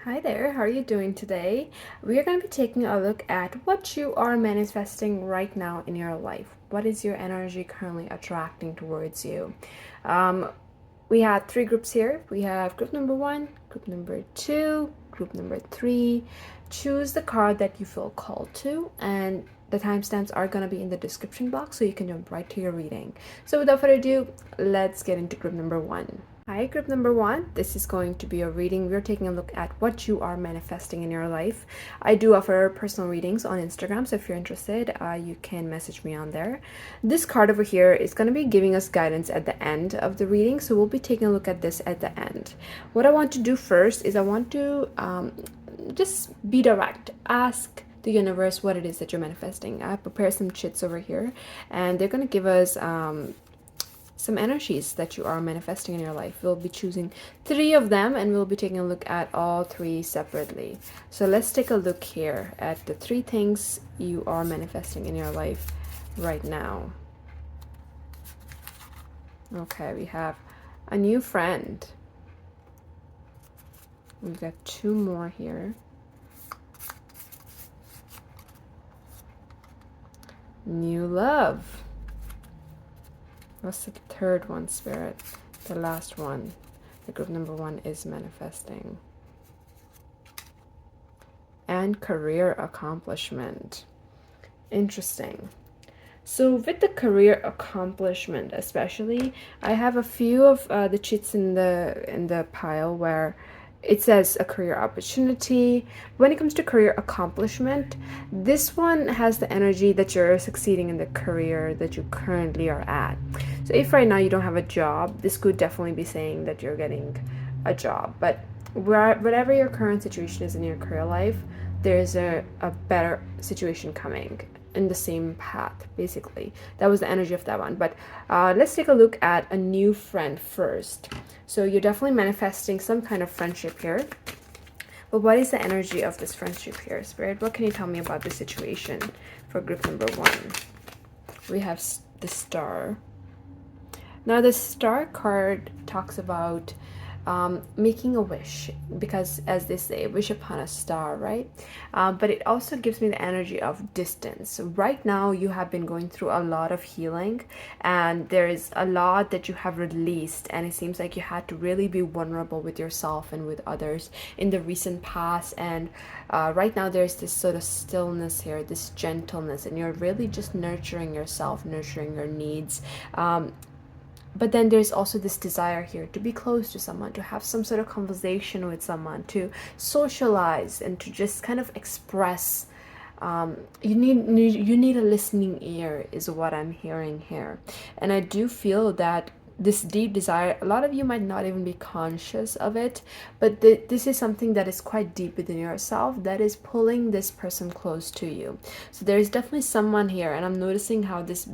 Hi there, how are you doing today? We are going to be taking a look at what you are manifesting right now in your life. What is your energy currently attracting towards you? Um, we had three groups here. We have group number one, group number two, group number three. Choose the card that you feel called to, and the timestamps are going to be in the description box so you can jump right to your reading. So, without further ado, let's get into group number one. Hi, group number one. This is going to be a reading. We're taking a look at what you are manifesting in your life. I do offer personal readings on Instagram, so if you're interested, you can message me on there. This card over here is going to be giving us guidance at the end of the reading, so we'll be taking a look at this at the end. What I want to do first is I want to just be direct. Ask the universe what it is that you're manifesting. I prepared some chits over here, and they're going to give us some energies that you are manifesting in your life. We'll be choosing three of them and we'll be taking a look at all three separately. So let's take a look here at the three things you are manifesting in your life right now. Okay, we have a new friend. We've got two more here. New love. What's the third one, Spirit? The last one. The group number one is manifesting. And career accomplishment. Interesting. So with the career accomplishment especially, I have a few of the chits in the pile where it says a career opportunity. When it comes to career accomplishment, this one has the energy that you're succeeding in the career that you currently are at. So if right now you don't have a job, this could definitely be saying that you're getting a job. But whatever your current situation is in your career life, there's a better situation coming in the same path. Basically, that was the energy of that one. But let's take a look at a new friend first. So you're definitely manifesting some kind of friendship here, but what is the energy of this friendship here, Spirit? What can you tell me about the situation for group number one? We have the Star. Now the Star card talks about making a wish, because as they say, wish upon a star, right? But it also gives me the energy of distance. Right now you have been going through a lot of healing and there is a lot that you have released, and it seems like you had to really be vulnerable with yourself and with others in the recent past. And right now there's this sort of stillness here, this gentleness, and you're really just nurturing yourself, nurturing your needs. But then there's also this desire here to be close to someone, to have some sort of conversation with someone, to socialize, and to just kind of express. You need a listening ear is what I'm hearing here. And I do feel that this deep desire, a lot of you might not even be conscious of it, but this is something that is quite deep within yourself that is pulling this person close to you. So there's definitely someone here, and I'm noticing how there's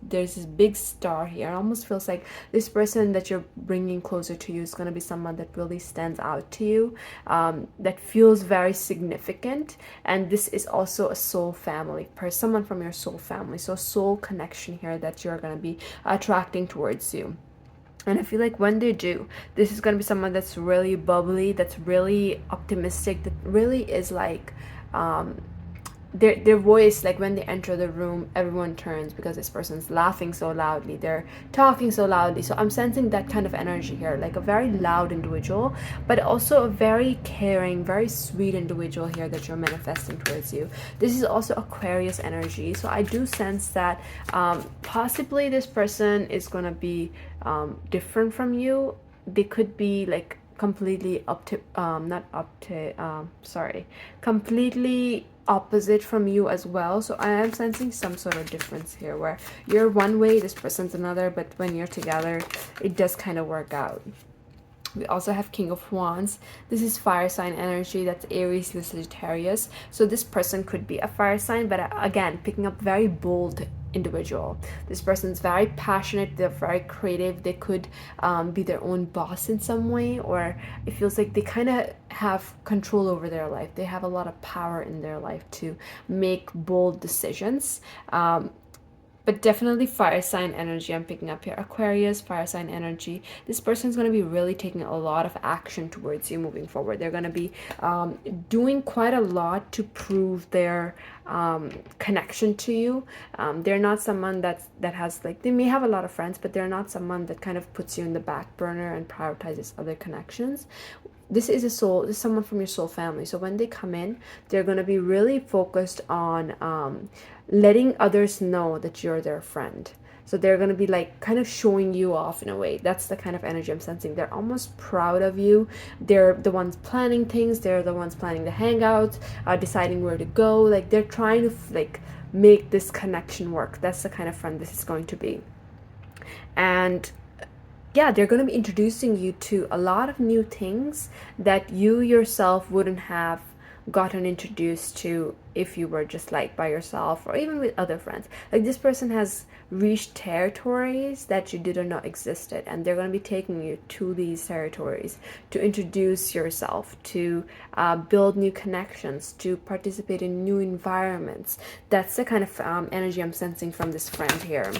this big star here. It almost feels like this person that you're bringing closer to you is going to be someone that really stands out to you, that feels very significant. And this is also a soul family, someone from your soul family. So soul connection here that you're going to be attracting towards you. And I feel like when they do, this is going to be someone that's really bubbly, that's really optimistic, that really is like their voice, like when they enter the room, everyone turns because this person's laughing so loudly, they're talking so loudly. So I'm sensing that kind of energy here, like a very loud individual, but also a very caring, very sweet individual here that you're manifesting towards you. This is also Aquarius energy. So I do sense that possibly this person is going to be different from you. They could be like completely completely opposite from you as well. So I am sensing some sort of difference here where you're one way, this person's another, but when you're together it does kind of work out. We also have King of Wands. This is fire sign energy. That's Aries to Sagittarius. So this person could be a fire sign, but again, picking up very bold individual. This person's very passionate, they're very creative, they could be their own boss in some way, or it feels like they kind of have control over their life. They have a lot of power in their life to make bold decisions. but definitely fire sign energy I'm picking up here. Aquarius, fire sign energy. This person is going to be really taking a lot of action towards you moving forward. They're going to be doing quite a lot to prove their connection to you. They're not someone that has, like, they may have a lot of friends, but they're not someone that kind of puts you in the back burner and prioritizes other connections. This is someone from your soul family. So when they come in, they're going to be really focused on letting others know that you're their friend. So they're going to be like kind of showing you off in a way. That's the kind of energy I'm sensing. They're almost proud of you. They're the ones planning things. They're the ones planning the hangouts, deciding where to go. Like, they're trying to like make this connection work. That's the kind of friend this is going to be. And yeah, they're going to be introducing you to a lot of new things that you yourself wouldn't have gotten introduced to if you were just like by yourself or even with other friends. Like, this person has reached territories that you didn't know existed, and they're going to be taking you to these territories to introduce yourself, to build new connections, to participate in new environments. That's the kind of energy I'm sensing from this friend here.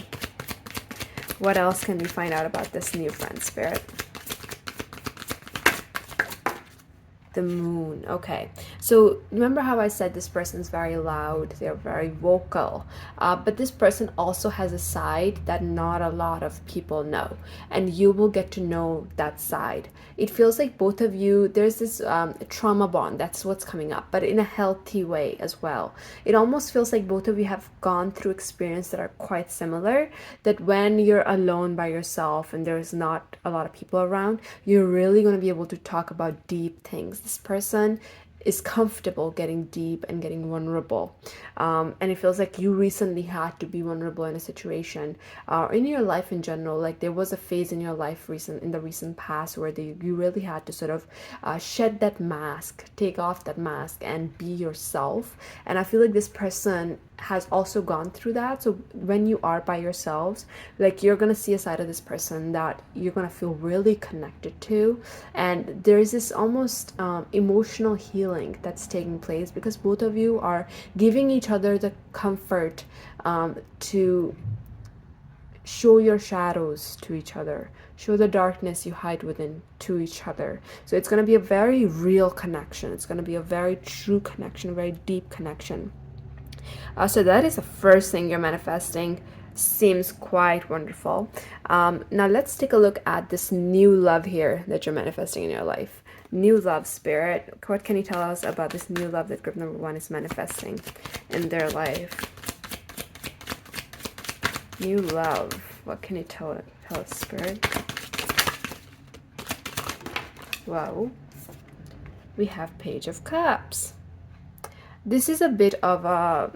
What else can we find out about this new friend, Spirit? The moon. Okay, so remember how I said this person's very loud, they're very vocal, but this person also has a side that not a lot of people know, and you will get to know that side. It feels like both of you, there's this trauma bond. That's what's coming up, but in a healthy way as well. It almost feels like both of you have gone through experiences that are quite similar, that when you're alone by yourself and there's not a lot of people around, you're really going to be able to talk about deep things. This person is comfortable getting deep and getting vulnerable, and it feels like you recently had to be vulnerable in a situation, or in your life in general. Like, there was a phase in your life in the recent past where you really had to sort of shed that mask, take off that mask, and be yourself. And I feel like this person has also gone through that. So when you are by yourselves, like, you're gonna see a side of this person that you're gonna feel really connected to, and there's this almost emotional healing that's taking place because both of you are giving each other the comfort to show your shadows to each other, show the darkness you hide within to each other. So it's going to be a very real connection. It's going to be a very true connection, a very deep connection. So that is the first thing you're manifesting. Seems quite wonderful. Now let's take a look at this new love here that you're manifesting in your life. New love, Spirit. What can you tell us about this new love that group number 1 is manifesting in their life? New love. What can you tell us, Spirit? Well, we have Page of Cups. This is a bit of a...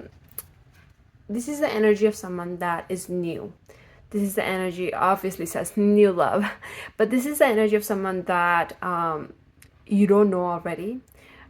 This is the energy of someone that is new. This is the energy, obviously says new love, but this is the energy of someone that you don't know already,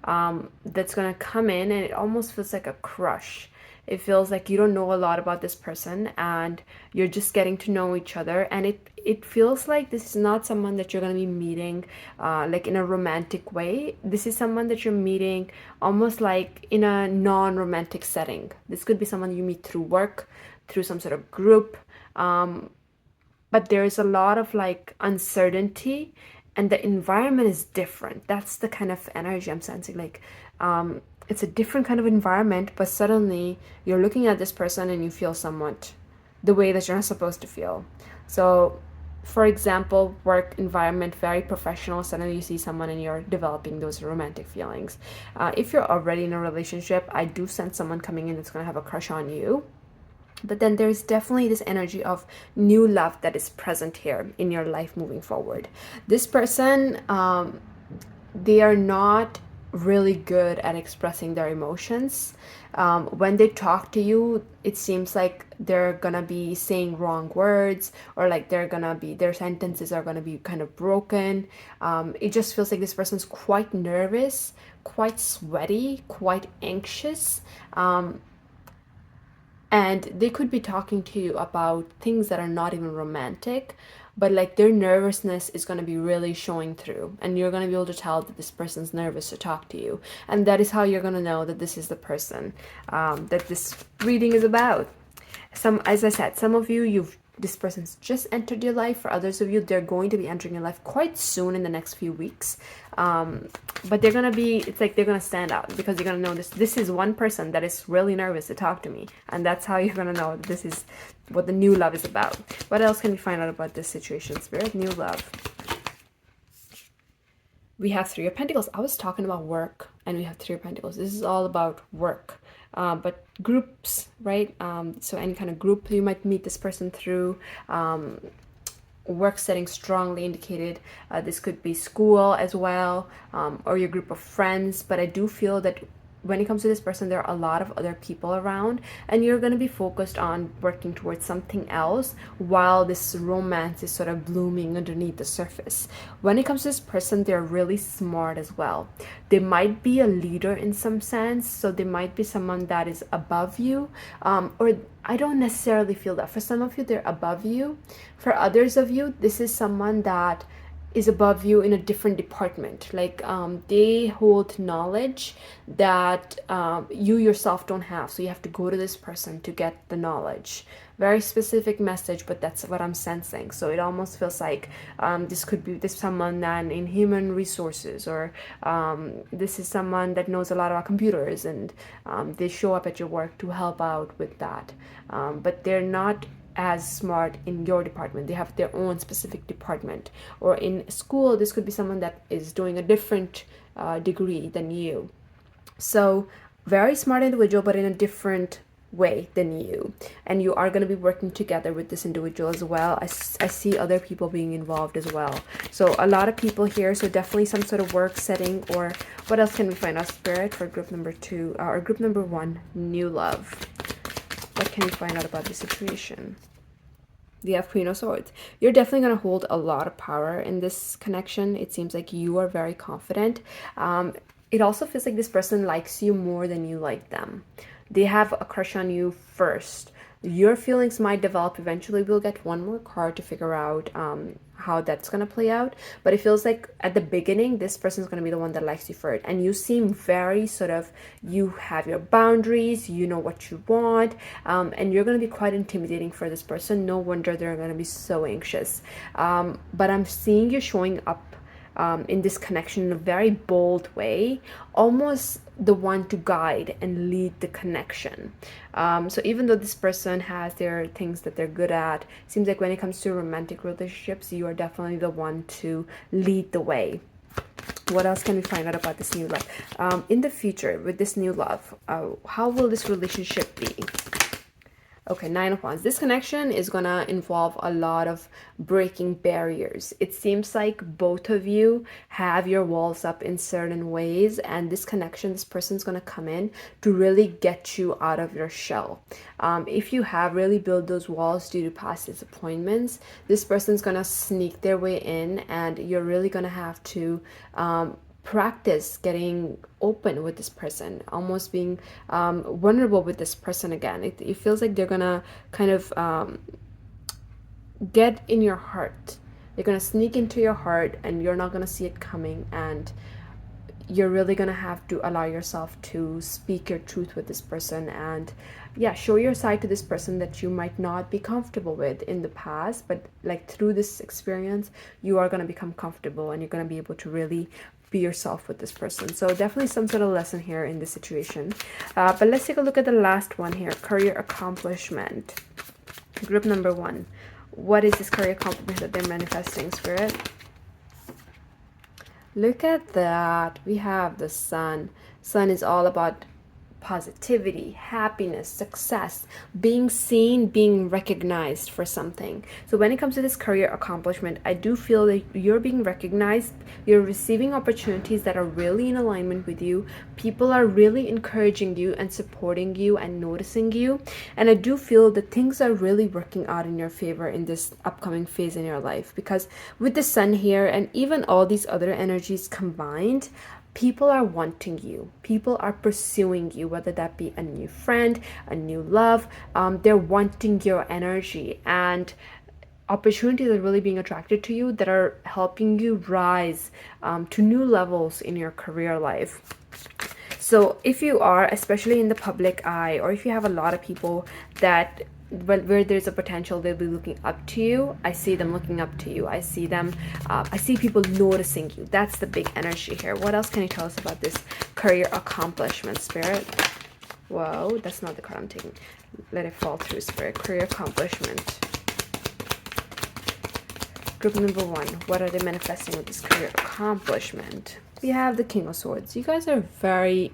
that's gonna come in, and it almost feels like a crush. It feels like you don't know a lot about this person and you're just getting to know each other, and it feels like this is not someone that you're going to be meeting like in a romantic way. This is someone that you're meeting almost like in a non-romantic setting. This could be someone you meet through work, through some sort of group, but there's a lot of like uncertainty and the environment is different. That's the kind of energy I'm sensing. Like, it's a different kind of environment, but suddenly you're looking at this person and you feel somewhat the way that you're not supposed to feel. So, for example, work environment, very professional, suddenly you see someone and you're developing those romantic feelings. If you're already in a relationship, I do sense someone coming in that's going to have a crush on you. But then there's definitely this energy of new love that is present here in your life moving forward. This person, they are not really good at expressing their emotions. When they talk to you, it seems like they're gonna be saying wrong words, or like their sentences are gonna be kind of broken. It just feels like this person's quite nervous, quite sweaty, quite anxious. And they could be talking to you about things that are not even romantic, but like their nervousness is going to be really showing through, and you're going to be able to tell that this person's nervous to talk to you, and that is how you're going to know that this is the person that this reading is about. As I said, some of you, this person's just entered your life. For others of you, they're going to be entering your life quite soon in the next few weeks. But they're gonna be, it's like they're gonna stand out because you're gonna know this is one person that is really nervous to talk to me, and that's how you're gonna know this is what the new love is about. What else can we find out about this situation, Spirit? New love. We have Three of Pentacles. I was talking about work, and we have Three of Pentacles. This is all about work, but groups, right? So any kind of group you might meet this person through. Work setting strongly indicated. This could be school as well, or your group of friends. But I do feel that when it comes to this person, there are a lot of other people around, and you're going to be focused on working towards something else while this romance is sort of blooming underneath the surface. When it comes to this person, they're really smart as well. They might be a leader in some sense, so they might be someone that is above you, or I don't necessarily feel that. For some of you, they're above you. For others of you, this is someone that is above you in a different department. Like they hold knowledge that you yourself don't have, so you have to go to this person to get the knowledge. Very specific message, but that's what I'm sensing. So it almost feels like this could be this someone that in human resources, or this is someone that knows a lot about computers, and they show up at your work to help out with that, but they're not as smart in your department. They have their own specific department. Or in school, this could be someone that is doing a different degree than you. So very smart individual, but in a different way than you, and you are going to be working together with this individual as well. I see other people being involved as well, so a lot of people here. So definitely some sort of work setting. Or what else can we find out, Spirit, for group number 2 or group number 1, new love? What can we find out about the situation? The Queen of Swords. You're definitely going to hold a lot of power in this connection. It seems like you are very confident. It also feels like this person likes you more than you like them. They have a crush on you first. Your feelings might develop eventually. We'll get one more card to figure out how that's going to play out. But it feels like at the beginning, this person is going to be the one that likes you first. And you seem very sort of, you have your boundaries, you know what you want, and you're going to be quite intimidating for this person. No wonder they're going to be so anxious. But I'm seeing you showing up in this connection in a very bold way, almost the one to guide and lead the connection. So even though this person has their things that they're good at, seems like when it comes to romantic relationships, you are definitely the one to lead the way. What else can we find out about this new love? In the future, with this new love, how will this relationship be? Okay, Nine of Wands. This connection is going to involve a lot of breaking barriers. It seems like both of you have your walls up in certain ways, and this connection, this person's going to come in to really get you out of your shell. If you have really built those walls due to past disappointments, this person's going to sneak their way in, and you're really going to have to practice getting open with this person, almost being vulnerable with this person again. It feels like they're gonna kind of get in your heart. They're gonna sneak into your heart, and you're not gonna see it coming, and you're really gonna have to allow yourself to speak your truth with this person, and yeah, show your side to this person that you might not be comfortable with in the past, but like through this experience you are going to become comfortable, and you're going to be able to really be yourself with this person. So definitely some sort of lesson here in this situation. But let's take a look at the last one here, career accomplishment. Group number 1. What is this career accomplishment that they're manifesting, Spirit? Look at that. We have the Sun. Sun is all about positivity, happiness, success, being seen, being recognized for something. So when it comes to this career accomplishment, I do feel that you're being recognized, you're receiving opportunities that are really in alignment with you. People are really encouraging you and supporting you and noticing you. And I do feel that things are really working out in your favor in this upcoming phase in your life, because with the Sun here and even all these other energies combined, people are wanting you. People are pursuing you, whether that be a new friend, a new love. They're wanting your energy, and opportunities are really being attracted to you that are helping you rise to new levels in your career life. So if you are, especially in the public eye, or if you have a lot of people that but where there's a potential, they'll be looking up to you. I see them looking up to you. I see them, I see people noticing you. That's the big energy here. What else can you tell us about this career accomplishment, Spirit? Whoa, that's not the card I'm taking. Let it fall through, Spirit. Career accomplishment. Group number 1, what are they manifesting with this career accomplishment? We have the King of Swords. You guys are very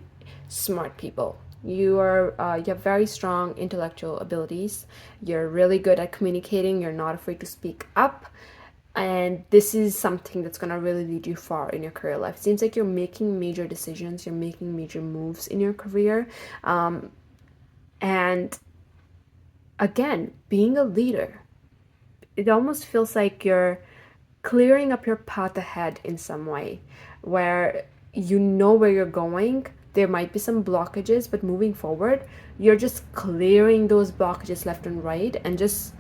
smart people. You have very strong intellectual abilities. You're really good at communicating. You're not afraid to speak up. And this is something that's going to really lead you far in your career life. It seems like you're making major decisions. You're making major moves in your career. And again, being a leader, it almost feels like you're clearing up your path ahead in some way, where you know where you're going. There might be some blockages, but moving forward, you're just clearing those blockages left and right and just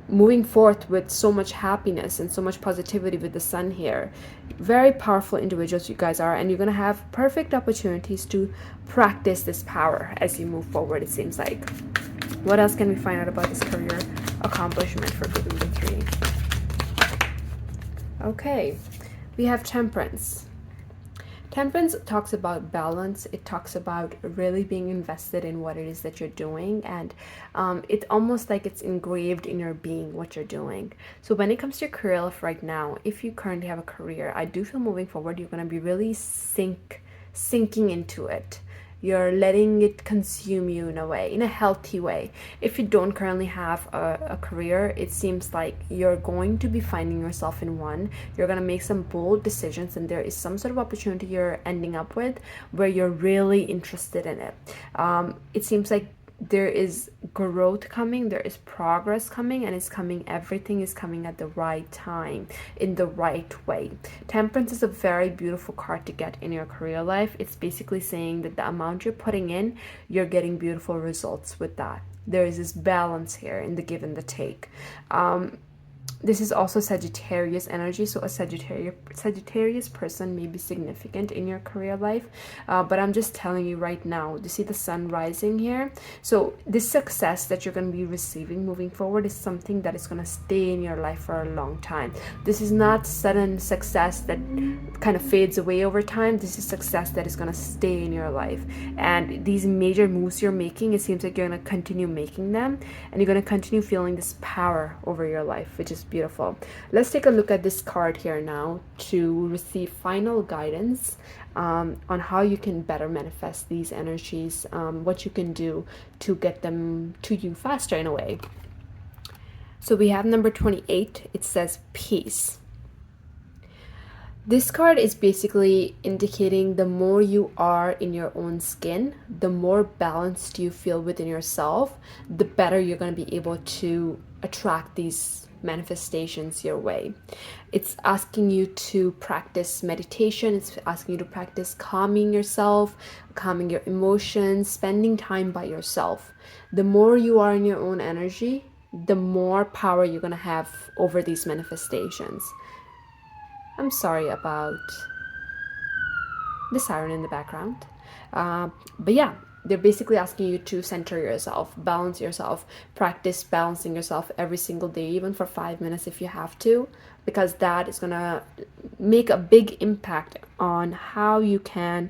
moving forth with so much happiness and so much positivity with the sun here. Very powerful individuals you guys are, and you're going to have perfect opportunities to practice this power as you move forward, it seems like. What else can we find out about this career accomplishment for group number 3? Okay, we have Temperance. Temperance talks about balance. It talks about really being invested in what it is that you're doing, and it's almost like it's engraved in your being what you're doing. So when it comes to your career life right now, if you currently have a career, I do feel moving forward you're going to be really sinking into it. You're letting it consume you in a way, in a healthy way. If you don't currently have a career, it seems like you're going to be finding yourself in one. You're going to make some bold decisions, and there is some sort of opportunity you're ending up with where you're really interested in it. It seems like there is growth coming, there is progress coming, and it's coming, everything is coming at the right time, in the right way. Temperance is a very beautiful card to get in your career life. It's basically saying that the amount you're putting in, you're getting beautiful results with that. There is this balance here in the give and the take. This is also Sagittarius energy, so a Sagittarius person may be significant in your career life, but I'm just telling you right now, you see the sun rising here? So this success that you're going to be receiving moving forward is something that is going to stay in your life for a long time. This is not sudden success that kind of fades away over time. This is success that is going to stay in your life. And these major moves you're making, it seems like you're going to continue making them, and you're going to continue feeling this power over your life, which is beautiful. Let's take a look at this card here now to receive final guidance on how you can better manifest these energies, what you can do to get them to you faster in a way. So we have number 28. It says peace. This card is basically indicating the more you are in your own skin, the more balanced you feel within yourself, the better you're going to be able to attract these manifestations your way. It's asking you to practice meditation. It's asking you to practice calming yourself, calming your emotions, spending time by yourself. The more you are in your own energy, the more power you're going to have over these manifestations. I'm sorry about the siren in the background. But yeah, they're basically asking you to center yourself, balance yourself, practice balancing yourself every single day, even for 5 minutes if you have to, because that is going to make a big impact on how you can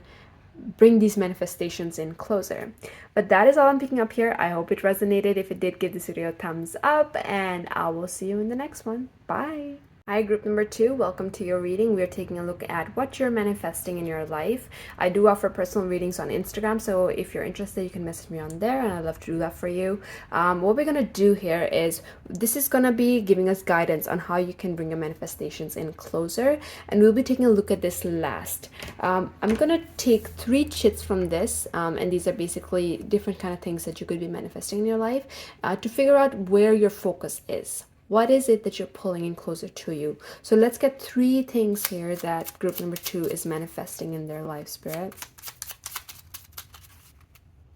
bring these manifestations in closer. But that is all I'm picking up here. I hope it resonated. If it did, give this video a thumbs up, and I will see you in the next one. Bye. Hi, group number 2. Welcome to your reading. We are taking a look at what you're manifesting in your life. I do offer personal readings on Instagram, so if you're interested, you can message me on there, and I'd love to do that for you. What we're going to do here is, this is going to be giving us guidance on how you can bring your manifestations in closer, and we'll be taking a look at this last. I'm going to take 3 chits from this, and these are basically different kind of things that you could be manifesting in your life, to figure out where your focus is. What is it that you're pulling in closer to you? So let's get 3 things here that group number 2 is manifesting in their life, Spirit.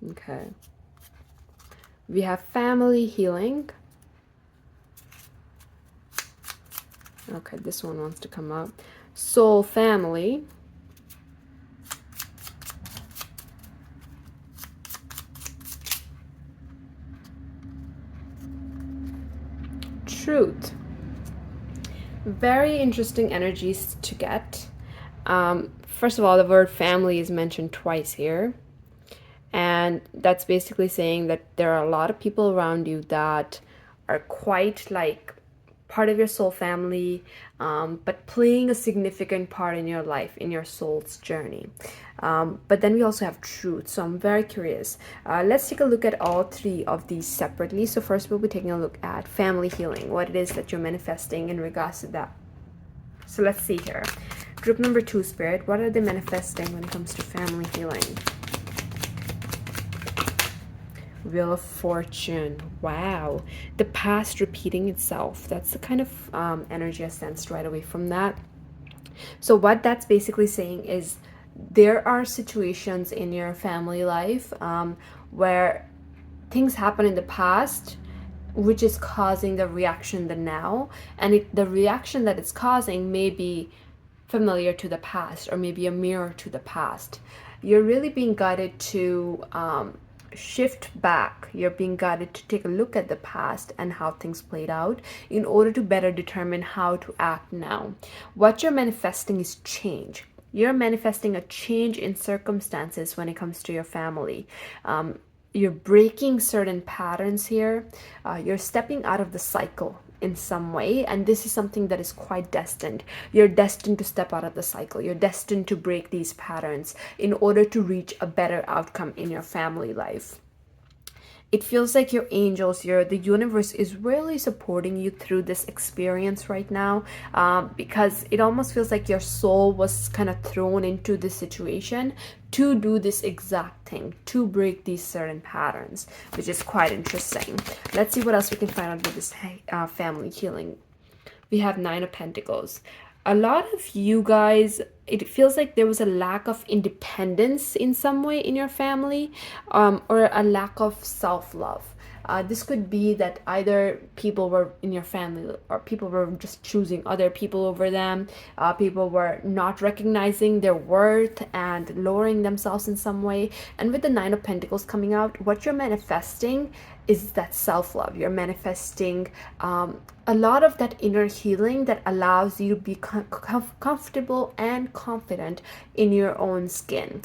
Okay. We have family healing. Okay, this one wants to come up. Soul family. truth. Very interesting energies to get. First of all, the word family is mentioned twice here. And that's basically saying that there are a lot of people around you that are quite like part of your soul family, but playing a significant part in your life, in your soul's journey. But then we also have truth. So I'm very curious. Let's take a look at all three of these separately. So first we'll be taking a look at family healing, what it is that you're manifesting in regards to that. So let's see here. Group number 2, Spirit, what are they manifesting when it comes to family healing? Wheel of Fortune. Wow. The past repeating itself. That's the kind of energy I sensed right away from that. So what that's basically saying is there are situations in your family life where things happen in the past which is causing the reaction the now, and the reaction that it's causing may be familiar to the past or maybe a mirror to the past. You're really being guided to shift back. You're being guided to take a look at the past and how things played out in order to better determine how to act now. What you're manifesting is change. You're manifesting a change in circumstances when it comes to your family. You're breaking certain patterns here. You're stepping out of the cycle in some way, and this is something that is quite destined. You're destined to step out of the cycle. You're destined to break these patterns in order to reach a better outcome in your family life. It feels like your angels, the universe is really supporting you through this experience right now, because it almost feels like your soul was kind of thrown into this situation to do this exact thing, to break these certain patterns, which is quite interesting. Let's see what else we can find out with this family healing. We have 9 of Pentacles. A lot of you guys, it feels like there was a lack of independence in some way in your family, or a lack of self-love. This could be that either people were in your family or people were just choosing other people over them. People were not recognizing their worth and lowering themselves in some way. And with the 9 of Pentacles coming out, what you're manifesting is that self-love. You're manifesting a lot of that inner healing that allows you to be comfortable and confident in your own skin.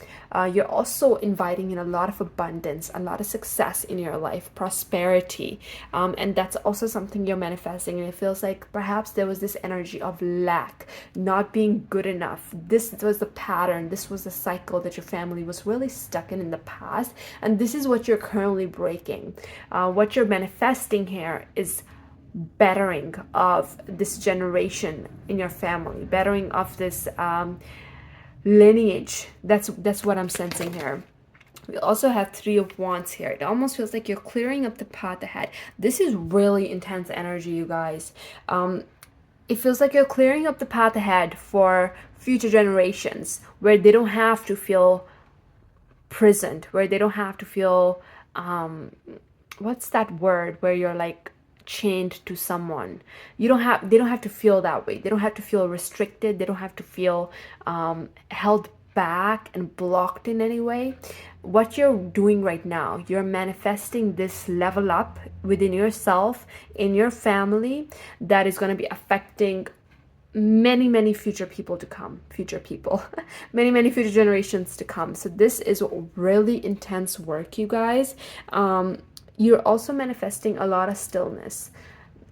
You're also inviting in a lot of abundance, a lot of success in your life, prosperity, and that's also something you're manifesting. And it feels like perhaps there was this energy of lack, not being good enough. This was the pattern, this was the cycle that your family was really stuck in the past, and this is what you're currently breaking. What you're manifesting here is bettering of this generation in your family, bettering of this lineage. That's what I'm sensing here. We also have 3 of Wands here. It almost feels like you're clearing up the path ahead. This is really intense energy, you guys. It feels like you're clearing up the path ahead for future generations where they don't have to feel prisoned, where they don't have to feel what's that word where you're like chained to someone. They don't have to feel that way. They don't have to feel restricted. They don't have to feel held back and blocked in any way. What you're doing right now, you're manifesting this level up within yourself, in your family, that is going to be affecting many future people to come, many future generations to come. So this is really intense work, you guys. You're also manifesting a lot of stillness.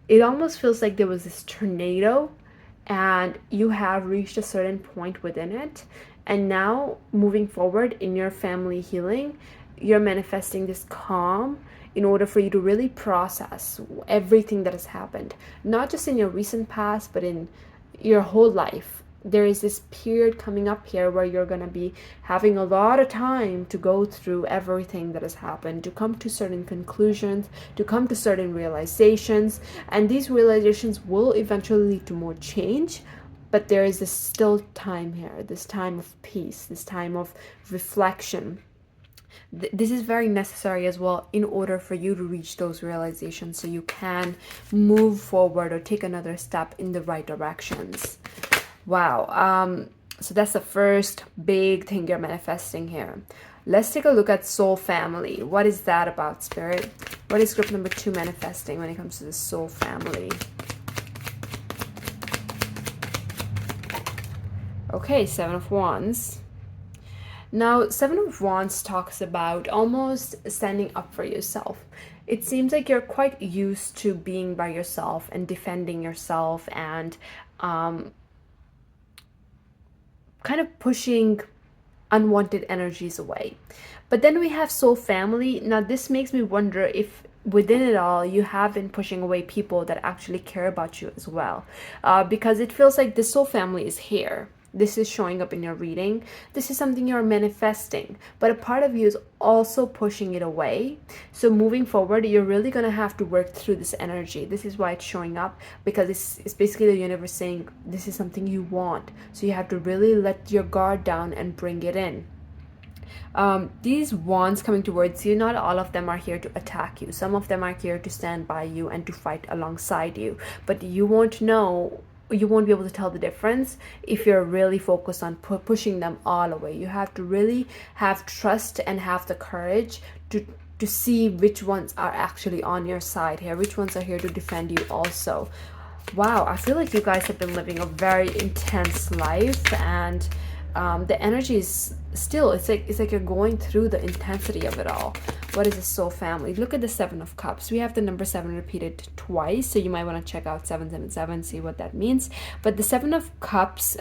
It almost feels like there was this tornado and you have reached a certain point within it. And now moving forward in your family healing, you're manifesting this calm in order for you to really process everything that has happened, not just in your recent past, but in your whole life. There is this period coming up here where you're going to be having a lot of time to go through everything that has happened, to come to certain conclusions, to come to certain realizations, and these realizations will eventually lead to more change. But there is this still time here, this time of peace, this time of reflection. This is very necessary as well in order for you to reach those realizations so you can move forward or take another step in the right directions. Wow. So that's the first big thing you're manifesting here. Let's take a look at soul family. What is that about, Spirit? What is group number 2 manifesting when it comes to the soul family? Okay, Seven of Wands. Now, Seven of Wands talks about almost standing up for yourself. It seems like you're quite used to being by yourself and defending yourself and um, kind of pushing unwanted energies away. But then we have soul family. Now, this makes me wonder if within it all you have been pushing away people that actually care about you as well, because it feels like this soul family is here. This is showing up in your reading. This is something you're manifesting, but a part of you is also pushing it away. So moving forward, you're really going to have to work through this energy. This is why it's showing up, because it's basically the universe saying this is something you want. So you have to really let your guard down and bring it in. These wands coming towards you, not all of them are here to attack you. Some of them are here to stand by you and to fight alongside you. But you won't know, you won't be able to tell the difference if you're really focused on pushing them all away. You have to really have trust and have the courage to see which ones are actually on your side here, which ones are here to defend you also. Wow, I feel like you guys have been living a very intense life, and the energy is still, it's like you're going through the intensity of it all. What is this soul family? Look at the Seven of Cups. We have the number 7 repeated twice, so you might want to check out 777, see what that means. But the Seven of Cups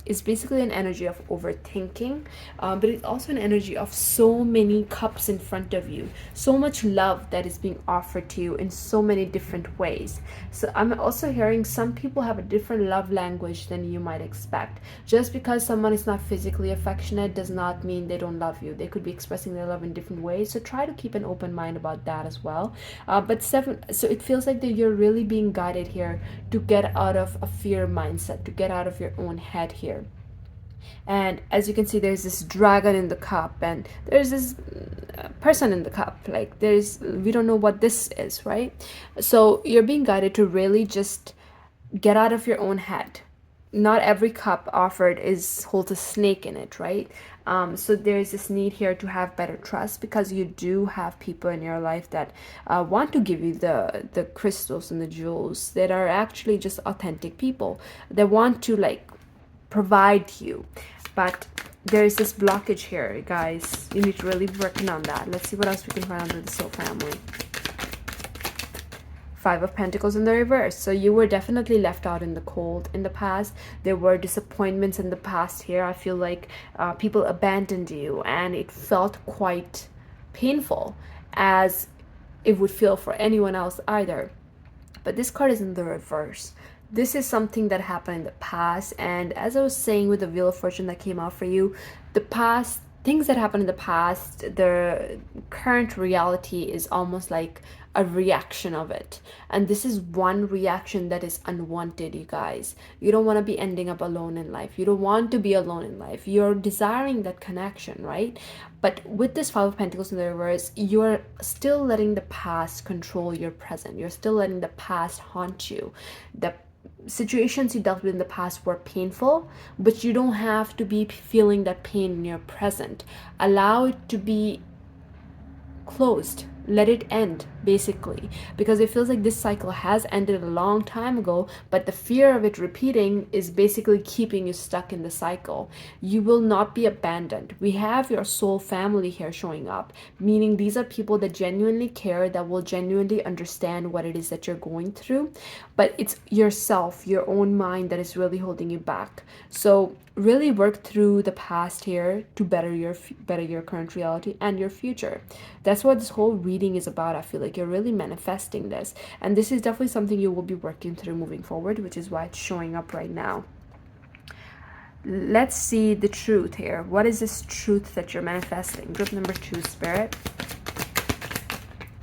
is basically an energy of overthinking, but it's also an energy of so many cups in front of you, so much love that is being offered to you in so many different ways. So I'm also hearing some people have a different love language than you might expect. Just because someone is not physically affectionate does not mean they don't love you. They could be expressing their love in different ways, so try to keep an open mind about that as well. But seven, so it feels like that you're really being guided here to get out of a fear mindset, to get out of your own head here. And as you can see, there's this dragon in the cup, and there's this person in the cup. Like, we don't know what this is, right? So you're being guided to really just get out of your own head. Not every cup offered holds a snake in it, right? So there's this need here to have better trust, because you do have people in your life that want to give you the crystals and the jewels, that are actually just authentic people. They want to like provide you, but there's this blockage here, guys. You need to really be working on that. Let's see what else we can find under the soul family. Five of Pentacles in the reverse. So you were definitely left out in the cold in the past. There were disappointments in the past here. I feel like people abandoned you, and it felt quite painful, as it would feel for anyone else either. But this card is in the reverse. This is something that happened in the past, and as I was saying with the Wheel of Fortune that came out for you, the past things that happened in the past, the current reality is almost like a reaction of it. And this is one reaction that is unwanted, you guys. You don't want to be ending up alone in life. You don't want to be alone in life. You're desiring that connection, right? But with this Five of Pentacles in the reverse, you're still letting the past control your present. You're still letting the past haunt you. The situations you dealt with in the past were painful, but you don't have to be feeling that pain in your present. Allow it to be closed. Let it end, basically, because it feels like this cycle has ended a long time ago, but the fear of it repeating is basically keeping you stuck in the cycle. You will not be abandoned. We have your soul family here showing up, meaning these are people that genuinely care, that will genuinely understand what it is that you're going through, but it's yourself, your own mind, that is really holding you back. So really work through the past here to better your current reality and your future. That's what this whole reading is about. I feel like you're really manifesting this, and this is definitely something you will be working through moving forward, which is why it's showing up right now. Let's see the truth here. What is this truth that you're manifesting? Group number 2, Spirit.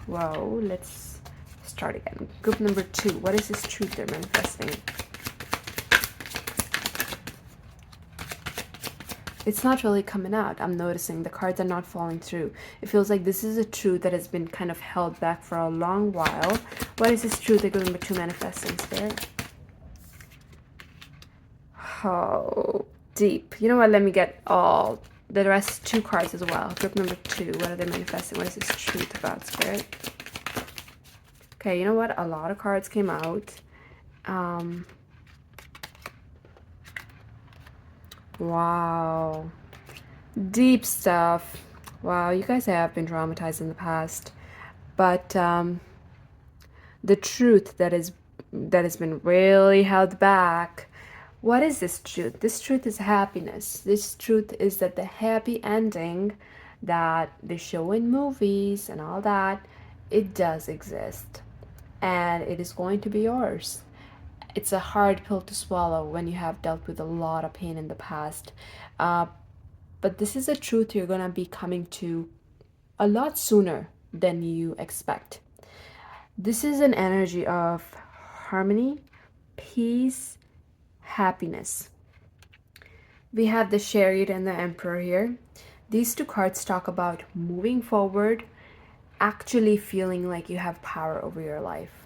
Whoa, let's start again. Group number 2, what is this truth they're manifesting? It's not really coming out. I'm noticing the cards are not falling through. It feels like this is a truth that has been kind of held back for a long while. What is this truth that group number 2 manifesting, Spirit? Oh, deep. You know what? Let me get all the rest 2 cards as well. Group number 2, what are they manifesting? What is this truth about, Spirit? Okay, you know what? A lot of cards came out. Wow. Deep stuff. Wow, you guys have been traumatized in the past. But the truth that has been really held back. What is this truth? This truth is happiness. This truth is that the happy ending that they show in movies and all that, it does exist. And it is going to be yours. It's a hard pill to swallow when you have dealt with a lot of pain in the past. Uh, but this is a truth you're going to be coming to a lot sooner than you expect. This is an energy of harmony, peace, happiness. We have the Chariot and the Emperor here. These two cards talk about moving forward, actually feeling like you have power over your life.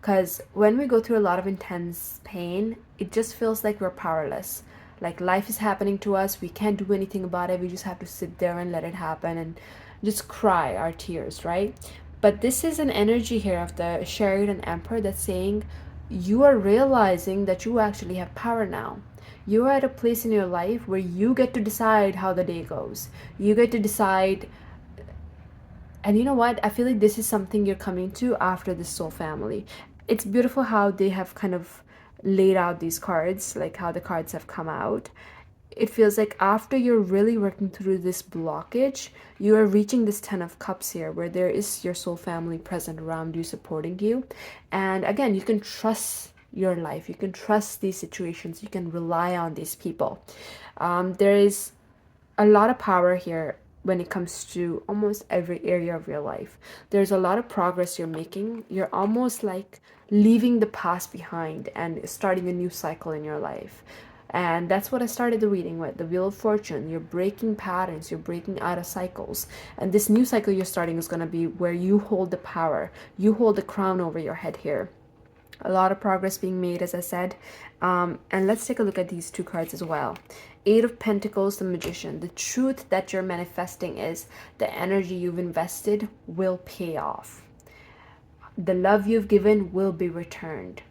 Because when we go through a lot of intense pain, it just feels like we're powerless. Like life is happening to us, we can't do anything about it, we just have to sit there and let it happen and just cry our tears, right? But this is an energy here of the Chariot and Emperor that's saying you are realizing that you actually have power now. You are at a place in your life where you get to decide how the day goes. You get to decide. And you know what? I feel like this is something you're coming to after the soul family. It's beautiful how they have kind of laid out these cards, like how the cards have come out. It feels like after you're really working through this blockage, you are reaching this 10 of cups here where there is your soul family present around you, supporting you. And again, you can trust your life. You can trust these situations. You can rely on these people. There is a lot of power here when it comes to almost every area of your life. There's a lot of progress you're making. You're almost like leaving the past behind and starting a new cycle in your life. And that's what I started the reading with, the Wheel of Fortune. You're breaking patterns, you're breaking out of cycles. And this new cycle you're starting is going to be where you hold the power, you hold the crown over your head here. A lot of progress being made, as I said. And let's take a look at these two cards as well. Eight of Pentacles, the Magician. The truth that you're manifesting is the energy you've invested will pay off. The love you've given will be returned.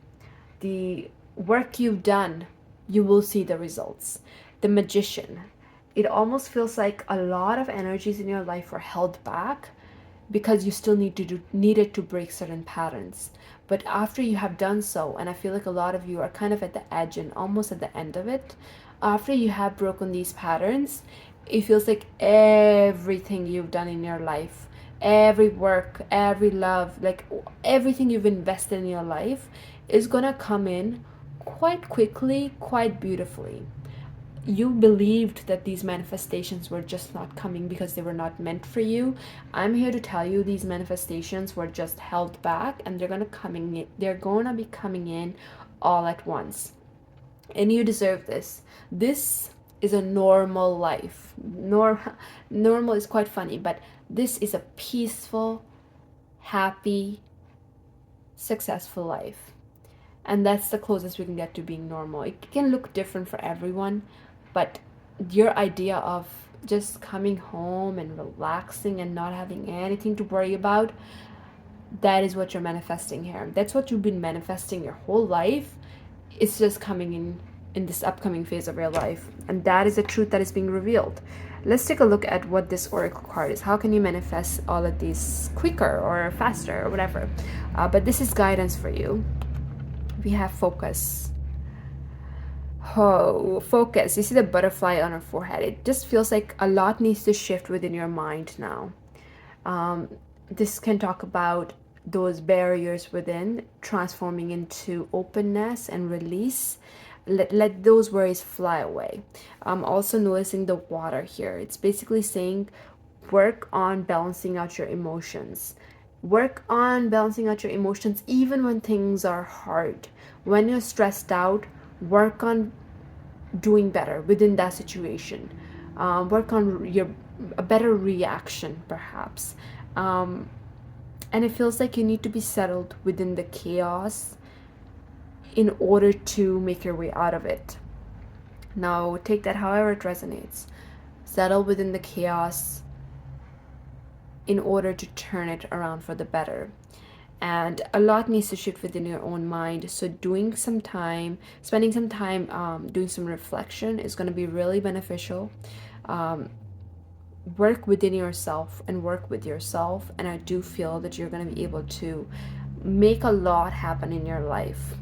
The work you've done, you will see the results. The Magician. It almost feels like a lot of energies in your life are held back because you still needed to break certain patterns. But after you have done so, and I feel like a lot of you are kind of at the edge and almost at the end of it, after you have broken these patterns, it feels like everything you've done in your life, every work, every love, like everything you've invested in your life is gonna come in quite quickly, quite beautifully. You believed that these manifestations were just not coming because they were not meant for you. I'm here to tell you these manifestations were just held back, and they're gonna be coming in all at once. And you deserve this. This is a normal life. Normal is quite funny, but this is a peaceful, happy, successful life. And that's the closest we can get to being normal. It can look different for everyone, but your idea of just coming home and relaxing and not having anything to worry about, that is what you're manifesting here. That's what you've been manifesting your whole life. It's just coming in this upcoming phase of your life, and that is the truth that is being revealed. Let's take a look at what this oracle card is. How can you manifest all of these quicker or faster or whatever? But this is guidance for you. We have focus. Oh, focus. You see the butterfly on her forehead. It just feels like a lot needs to shift within your mind now. This can talk about those barriers within transforming into openness and release. Let those worries fly away. I'm also noticing the water here. It's basically saying work on balancing out your emotions. Work on balancing out your emotions even when things are hard. When you're stressed out, work on doing better within that situation. Work on a better reaction, perhaps. And it feels like you need to be settled within the chaos in order to make your way out of it. Now, take that however it resonates. Settle within the chaos in order to turn it around for the better. and a lot needs to shift within your own mind. So spending some time doing some reflection is going to be really beneficial. um, Work within yourself and work with yourself, and I do feel that you're going to be able to make a lot happen in your life.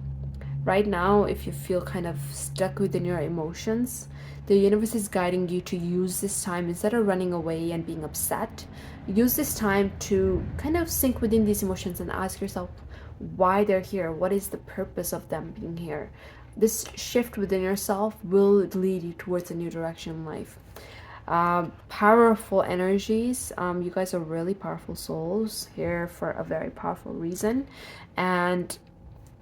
Right now, if you feel kind of stuck within your emotions, the universe is guiding you to use this time, instead of running away and being upset, use this time to kind of sink within these emotions and ask yourself why they're here. What is the purpose of them being here? This shift within yourself will lead you towards a new direction in life. Powerful energies. You guys are really powerful souls here for a very powerful reason, and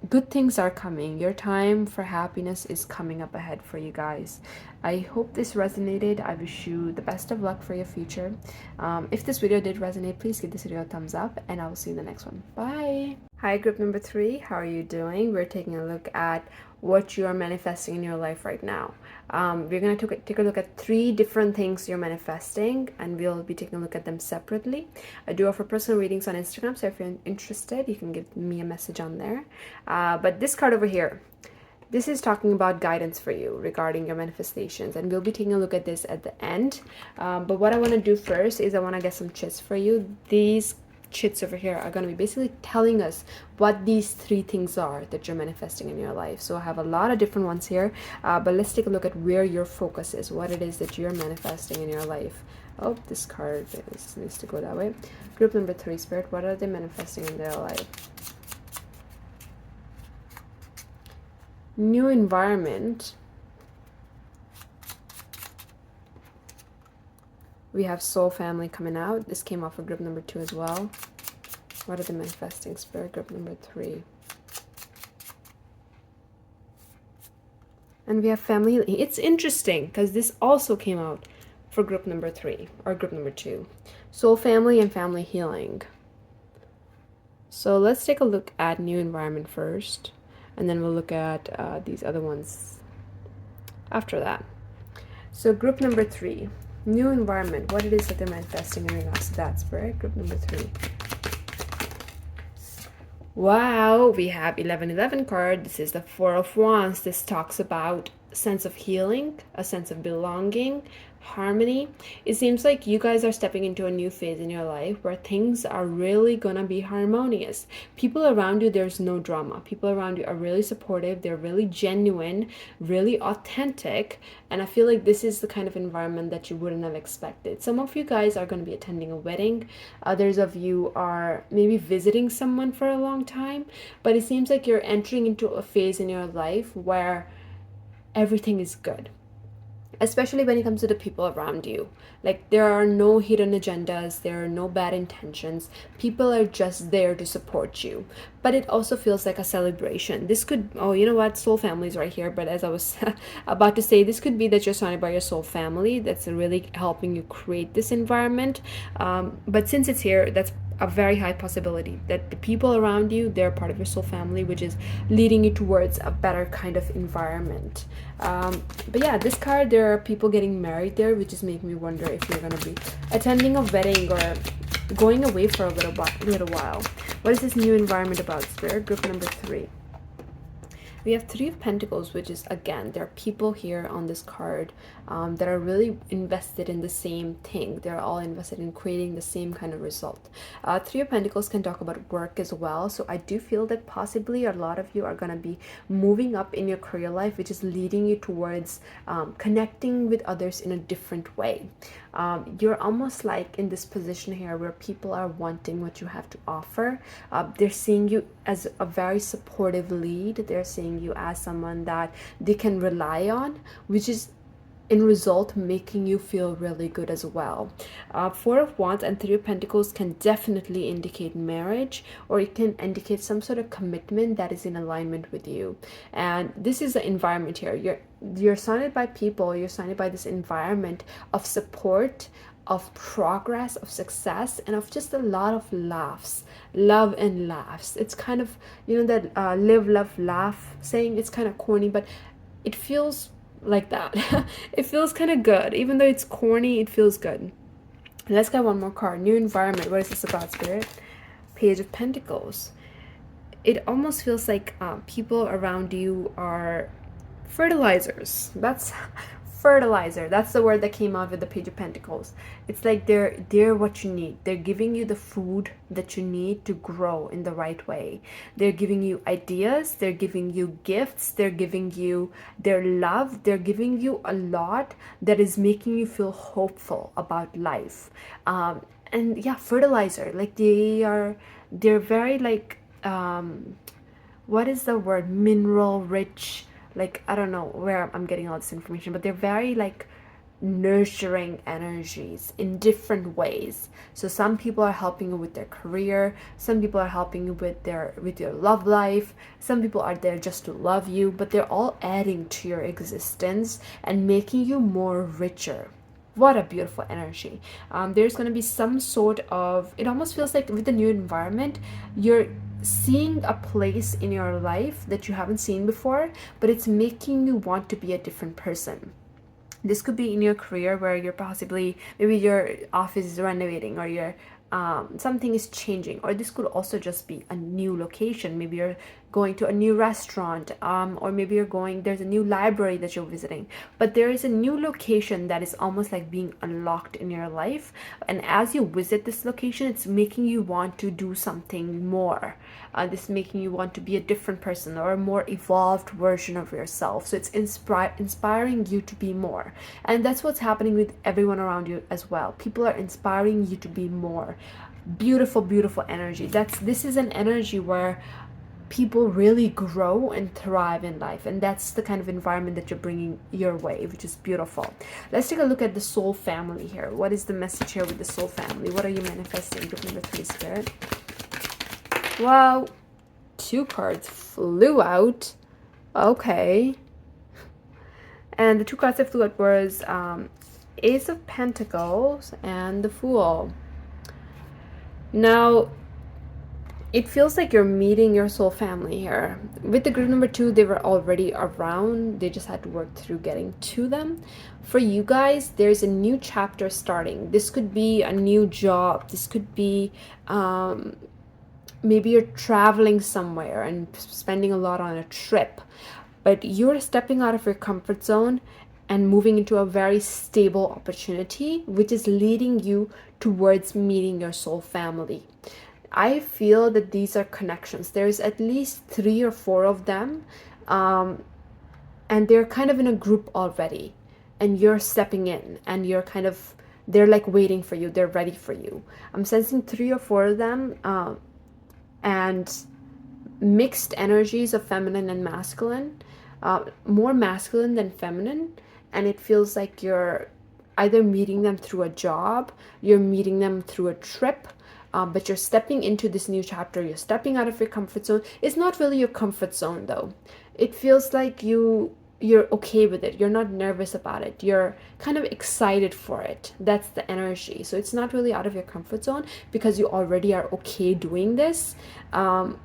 good things are coming. Your time for happiness is coming up ahead for you guys. I hope this resonated. I wish you the best of luck for your future. If this video did resonate, please give this video a thumbs up, and I will see you in the next one. Bye. Hi, group number 3. How are you doing? We're taking a look at what you are manifesting in your life right now. We're going to take a look at 3 different things you're manifesting, and we'll be taking a look at them separately. I do offer personal readings on Instagram, so if you're interested, you can give me a message on there. But this card over here, this is talking about guidance for you regarding your manifestations, and we'll be taking a look at this at the end. But what I want to do first is I want to get some chits for you. These chits over here are going to be basically telling us what these 3 things are that you're manifesting in your life. So I have a lot of different ones here, but let's take a look at where your focus is, what it is that you're manifesting in your life. Oh, this card needs to go that way. Group number 3, Spirit, what are they manifesting in their life? New environment. We have soul family coming out. This came off of group number 2 as well. What are the manifesting, Spirit? Group number 3. And we have family healing. It's interesting because this also came out for group number 3 or group number 2. Soul family and family healing. So let's take a look at new environment first, and then we'll look at these other ones after that. So group number 3, new environment, what it is that they're manifesting in regards to that, Spirit. Group number 3. Wow, we have 1111 card. This is the 4 of Wands. This talks about sense of healing, a sense of belonging, harmony. It seems like you guys are stepping into a new phase in your life where things are really gonna be harmonious. People around you, there's no drama. People around you are really supportive. They're really genuine, really authentic, and I feel like this is the kind of environment that you wouldn't have expected. Some of you guys are going to be attending a wedding. Others of you are maybe visiting someone for a long time, but it seems like you're entering into a phase in your life where everything is good, especially when it comes to the people around you. Like, there are no hidden agendas, there are no bad intentions. People are just there to support you. But it also feels like a celebration. This could, oh, you know what, soul family is right here, but as I was about to say, this could be that you're surrounded by your soul family that's really helping you create this environment. But since it's here, that's a very high possibility that the people around you, they're part of your soul family, which is leading you towards a better kind of environment. But yeah, this card, there are people getting married there, which is making me wonder if you're going to be attending a wedding or going away for a little while. What is this new environment about, Spirit? Group number 3. We have 3 of Pentacles, which is, again, there are people here on this card that are really invested in the same thing. They're all invested in creating the same kind of result. 3 of Pentacles can talk about work as well. So I do feel that possibly a lot of you are going to be moving up in your career life, which is leading you towards connecting with others in a different way. You're almost like in this position here where people are wanting what you have to offer. They're seeing you as a very supportive lead. They're seeing you as someone that they can rely on, which is in result making you feel really good as well. 4 of Wands and 3 of Pentacles can definitely indicate marriage, or it can indicate some sort of commitment that is in alignment with you. And this is the environment here. You're surrounded by people, you're surrounded by this environment of support, of progress, of success, and of just a lot of laughs, love and laughs. It's kind of, you know, that live, love, laugh saying. It's kind of corny, but it feels like that. It feels kind of good. Even though it's corny, it feels good. Let's get one more card. New environment. What is this about, Spirit? Page of Pentacles. it almost feels like people around you are fertilizers. That's fertilizer. That's the word that came out with the Page of Pentacles. It's like they're what you need. They're giving you the food that you need to grow in the right way. They're giving you ideas, they're giving you gifts, they're giving you their love, they're giving you a lot that is making you feel hopeful about life. And yeah, fertilizer. Like they're very like what is the word, mineral rich, like I don't know where I'm getting all this information, but they're very like nurturing energies in different ways. So some people are helping you with their career, some people are helping you with your love life, some people are there just to love you, but they're all adding to your existence and making you more richer. What a beautiful energy. There's going to be some sort of, it almost feels like with the new environment, you're seeing a place in your life that you haven't seen before, but it's making you want to be a different person. This could be in your career where you're possibly, maybe your office is renovating, or your something is changing, or this could also just be a new location. Maybe you're going to a new restaurant, or maybe there's a new library that you're visiting, but there is a new location that is almost like being unlocked in your life, and as you visit this location, it's making you want to do something more. This is making you want to be a different person or a more evolved version of yourself. So it's inspiring you to be more, and that's what's happening with everyone around you as well. People are inspiring you to be more. Beautiful, beautiful energy. This is an energy where people really grow and thrive in life, and that's the kind of environment that you're bringing your way, which is beautiful. Let's take a look at the soul family here. What is the message here with the soul family? What are you manifesting? Group number 3, Spirit. Wow, 2 cards flew out. Okay. And the 2 cards that flew out was Ace of Pentacles and the Fool. Now, it feels like you're meeting your soul family here. With the group number 2, they were already around. They just had to work through getting to them. For you guys, there's a new chapter starting. This could be a new job. This could be maybe you're traveling somewhere and spending a lot on a trip, but you're stepping out of your comfort zone and moving into a very stable opportunity, which is leading you towards meeting your soul family. I feel that these are connections. There's at least 3 or 4 of them, and they're kind of in a group already, and you're stepping in, and they're like waiting for you. They're ready for you. I'm sensing 3 or 4 of them, and mixed energies of feminine and masculine, more masculine than feminine, and it feels like you're either meeting them through a job, you're meeting them through a trip, but you're stepping into this new chapter. You're stepping out of your comfort zone. It's not really your comfort zone though. It feels like you're okay with it. You're not nervous about it. You're kind of excited for it. That's the energy. So it's not really out of your comfort zone because you already are okay doing this. But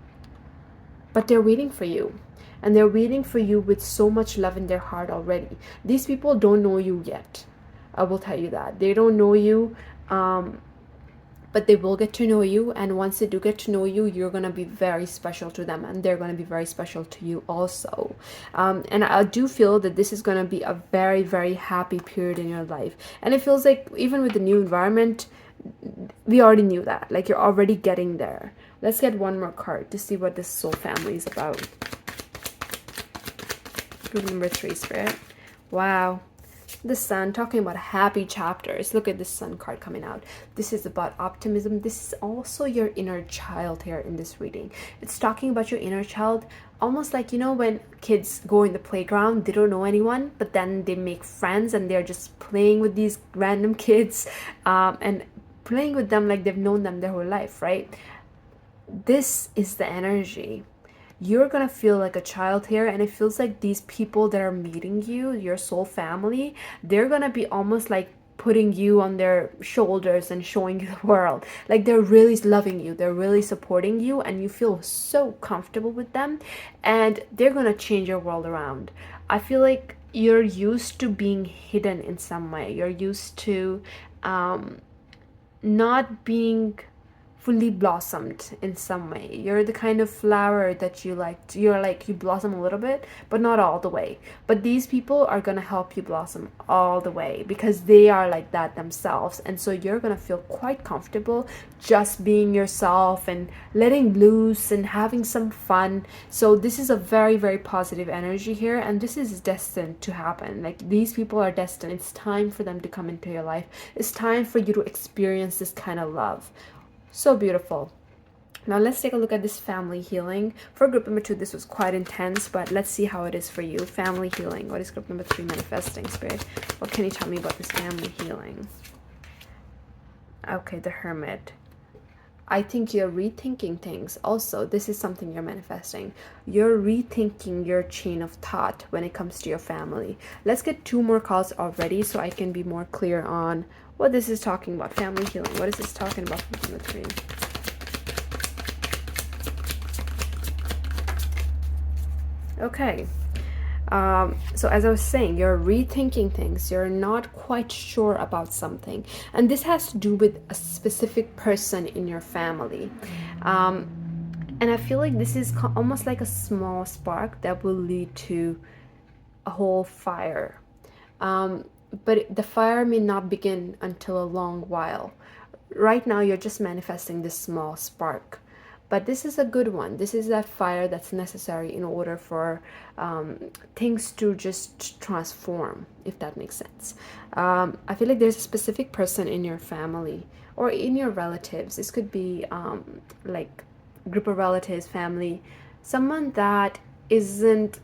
they're waiting for you. And they're waiting for you with so much love in their heart already. These people don't know you yet. I will tell you that. They don't know you, but they will get to know you. And once they do get to know you, you're going to be very special to them, and they're going to be very special to you also. And I do feel that this is going to be a very, very happy period in your life. And it feels like even with the new environment, we already knew that. Like you're already getting there. Let's get one more card to see what this soul family is about. Group number 3, Spirit. Wow. The Sun, talking about happy chapters. Look at this Sun card coming out. This is about optimism. This is also your inner child here in this reading. It's talking about your inner child, almost like, you know, when kids go in the playground, they don't know anyone, but then they make friends and they're just playing with these random kids, and playing with them like they've known them their whole life, right? This is the energy. You're gonna feel like a child here, and it feels like these people that are meeting you, your soul family, they're gonna be almost like putting you on their shoulders and showing you the world. Like they're really loving you, they're really supporting you, and you feel so comfortable with them, and they're gonna change your world around. I feel like you're used to being hidden in some way. You're used to not being fully blossomed in some way. You're the kind of flower that you're like, you blossom a little bit, but not all the way. But these people are going to help you blossom all the way because they are like that themselves. And so you're going to feel quite comfortable just being yourself and letting loose and having some fun. So this is a very, very positive energy here, and this is destined to happen. Like, these people are destined. It's time for them to come into your life. It's time for you to experience this kind of love. So beautiful. Now let's take a look at this family healing. For group number 2, this was quite intense, but let's see how it is for you. Family healing. What is group number 3 manifesting, Spirit? What can you tell me about this family healing? Okay, the Hermit. I think you're rethinking things. Also, this is something you're manifesting. You're rethinking your chain of thought when it comes to your family. Let's get 2 more cards already so I can be more clear on what this is talking about. Family healing. What is this talking about from the 3? Okay. So as I was saying, you're rethinking things. You're not quite sure about something. And this has to do with a specific person in your family. And I feel like this is almost like a small spark that will lead to a whole fire. But the fire may not begin until a long while. Right now, you're just manifesting this small spark. But this is a good one. This is that fire that's necessary in order for things to just transform, if that makes sense. I feel like there's a specific person in your family or in your relatives. This could be like group of relatives, family, someone that isn't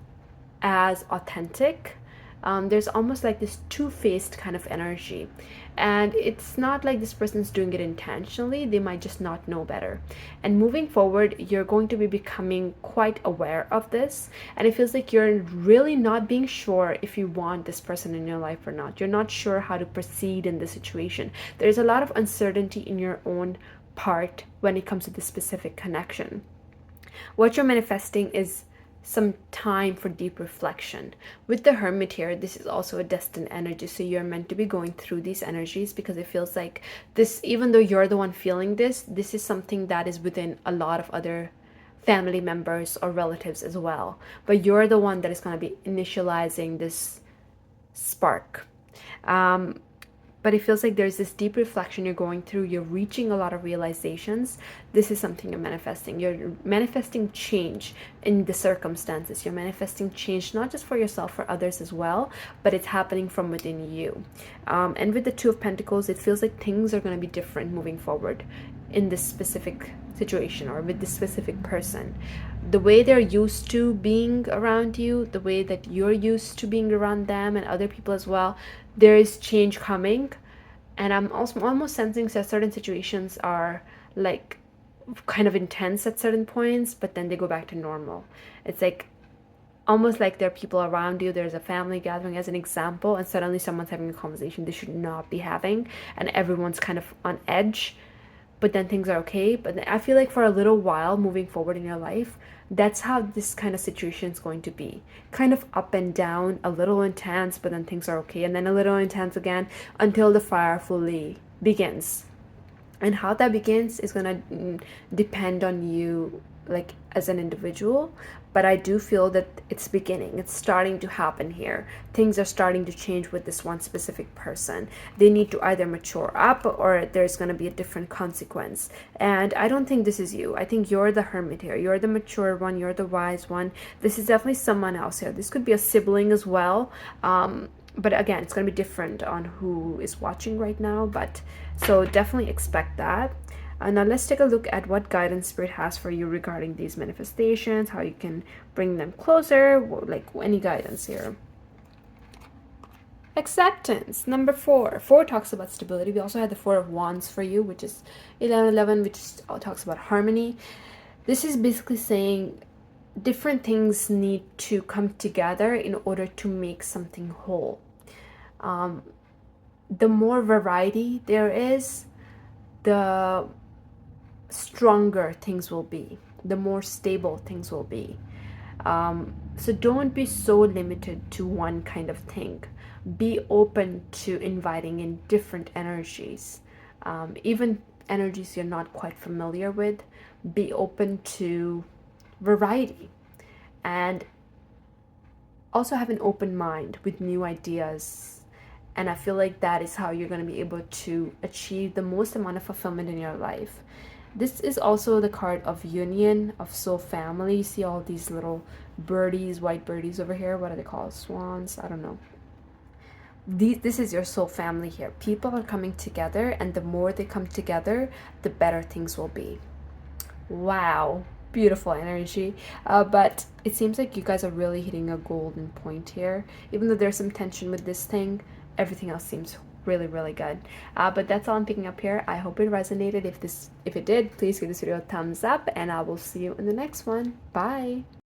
as authentic. There's almost like this two-faced kind of energy, and it's not like this person's doing it intentionally. They might just not know better. And moving forward, you're going to be becoming quite aware of this, and it feels like you're really not being sure if you want this person in your life or not. You're not sure how to proceed in this situation. There's a lot of uncertainty in your own part when it comes to this specific connection. What you're manifesting is some time for deep reflection. With the Hermit here, this is also a destined energy, so you're meant to be going through these energies, because it feels like this, even though you're the one feeling this is something that is within a lot of other family members or relatives as well, but you're the one that is going to be initializing this spark. But it feels like there's this deep reflection you're going through. You're reaching a lot of realizations. This is something you're manifesting. You're manifesting change in the circumstances. You're manifesting change not just for yourself, for others as well, but it's happening from within you. And with the Two of Pentacles, it feels like things are going to be different moving forward in this specific situation or with this specific person. The way they're used to being around you, the way that you're used to being around them and other people as well, there is change coming. And I'm also almost sensing that certain situations are like kind of intense at certain points, but then they go back to normal. It's like almost like there are people around you. There's a family gathering as an example, and suddenly someone's having a conversation they should not be having, and everyone's kind of on edge, but then things are okay. But I feel like for a little while moving forward in your life, that's how this kind of situation is going to be. Kind of up and down, a little intense, but then things are okay. And then a little intense again until the fire fully begins. And how that begins is going to depend on you, like as an individual. But I do feel that it's beginning. It's starting to happen here. Things are starting to change with this one specific person. They need to either mature up or there's going to be a different consequence. And I don't think this is you. I think you're the Hermit here. You're the mature one. You're the wise one. This is definitely someone else here. This could be a sibling as well. But again, it's going to be different on who is watching right now. But so definitely expect that. Now let's take a look at what guidance Spirit has for you regarding these manifestations, how you can bring them closer, like any guidance here. Acceptance, number 4. 4 talks about stability. We also had the 4 of Wands for you, which is 11, which talks about harmony. This is basically saying different things need to come together in order to make something whole. The more variety there is, the stronger things will be, the more stable things will be. So don't be so limited to one kind of thing. Be open to inviting in different energies. Even energies you're not quite familiar with. Be open to variety, and also have an open mind with new ideas. And I feel like that is how you're going to be able to achieve the most amount of fulfillment in your life. This is also the card of union, of soul family. You see all these little birdies, white birdies over here. What are they called? Swans? I don't know. This is your soul family here. People are coming together, and the more they come together, the better things will be. Wow, beautiful energy. But it seems like you guys are really hitting a golden point here. Even though there's some tension with this thing, everything else seems really, really good. But that's all I'm picking up here. I hope it resonated. If it did, please give this video a thumbs up, and I will see you in the next one. Bye.